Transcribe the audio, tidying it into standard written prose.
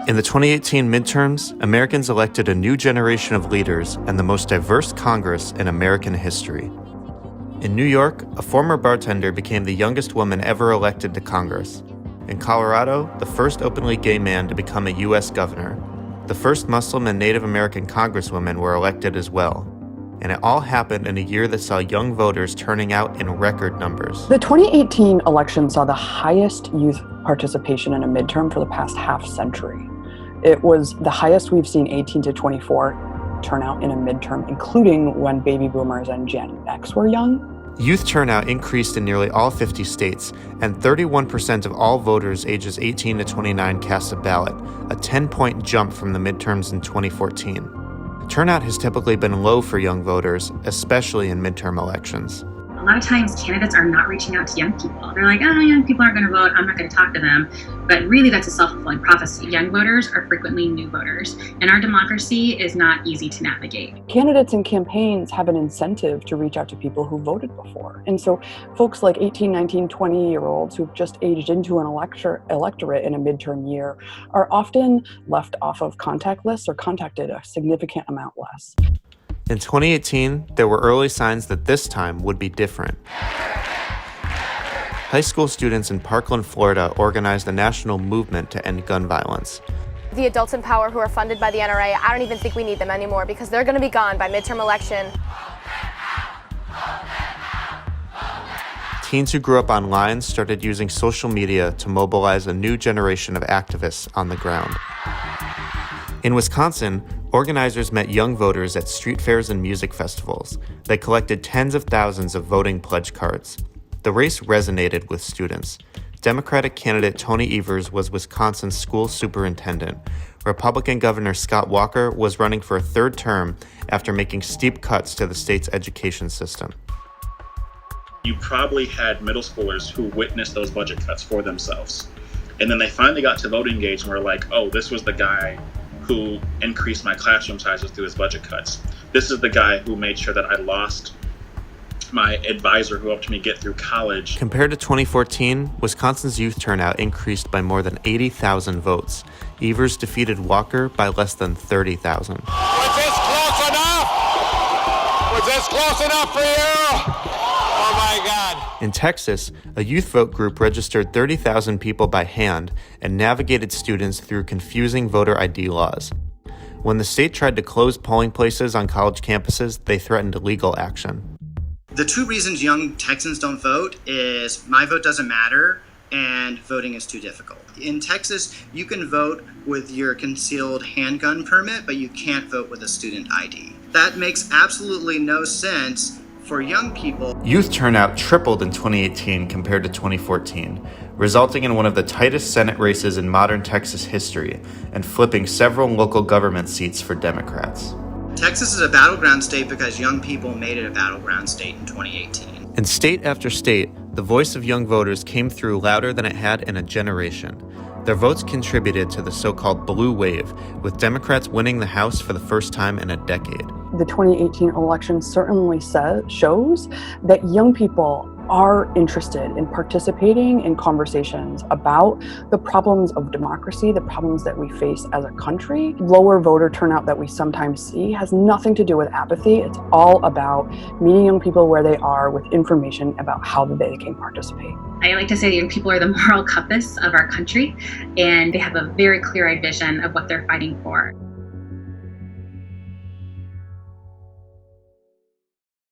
In the 2018 midterms, Americans elected a new generation of leaders and the most diverse Congress in American history. In New York, a former bartender became the youngest woman ever elected to Congress. In Colorado, the first openly gay man to become a U.S. governor. The first Muslim and Native American congresswomen were elected as well. And it all happened in a year that saw young voters turning out in record numbers. The 2018 election saw the highest youth participation in a midterm for the past half century. It was the highest we've seen 18 to 24 turnout in a midterm, including when baby boomers and Gen X were young. Youth turnout increased in nearly all 50 states, and 31% of all voters ages 18 to 29 cast a ballot, a 10-point jump from the midterms in 2014. Turnout has typically been low for young voters, especially in midterm elections. A lot of times candidates are not reaching out to young people. They're like, oh, young people aren't going to vote, I'm not going to talk to them. But really that's a self-fulfilling prophecy. Young voters are frequently new voters, and our democracy is not easy to navigate. Candidates and campaigns have an incentive to reach out to people who voted before. And so folks like 18, 19, 20-year-olds who've just aged into an electorate in a midterm year are often left off of contact lists or contacted a significant amount less. In 2018, there were early signs that this time would be different. High school students in Parkland, Florida organized a national movement to end gun violence. The adults in power who are funded by the NRA, I don't even think we need them anymore because they're going to be gone by midterm election. Teens who grew up online started using social media to mobilize a new generation of activists on the ground. In Wisconsin, organizers met young voters at street fairs and music festivals. They collected tens of thousands of voting pledge cards. The race resonated with students. Democratic candidate Tony Evers was Wisconsin's school superintendent. Republican Governor Scott Walker was running for a third term after making steep cuts to the state's education system. You probably had middle schoolers who witnessed those budget cuts for themselves. And then they finally got to voting age and were like, oh, this was the guy who increased my classroom sizes through his budget cuts. This is the guy who made sure that I lost my advisor who helped me get through college. Compared to 2014, Wisconsin's youth turnout increased by more than 80,000 votes. Evers defeated Walker by less than 30,000. Was this close enough? Was this close enough for you? Oh my God. In Texas, a youth vote group registered 30,000 people by hand and navigated students through confusing voter ID laws. When the state tried to close polling places on college campuses, they threatened legal action. The two reasons young Texans don't vote is my vote doesn't matter and voting is too difficult. In Texas, you can vote with your concealed handgun permit, but you can't vote with a student ID. That makes absolutely no sense for young people. Youth turnout tripled in 2018 compared to 2014, resulting in one of the tightest Senate races in modern Texas history and flipping several local government seats for Democrats. Texas is a battleground state because young people made it a battleground state in 2018. In state after state, the voice of young voters came through louder than it had in a generation. Their votes contributed to the so-called blue wave, with Democrats winning the House for the first time in a decade. The 2018 election certainly shows that young people are interested in participating in conversations about the problems of democracy, the problems that we face as a country. Lower voter turnout that we sometimes see has nothing to do with apathy. It's all about meeting young people where they are with information about how they can participate. I like to say that young people are the moral compass of our country, and they have a very clear-eyed vision of what they're fighting for.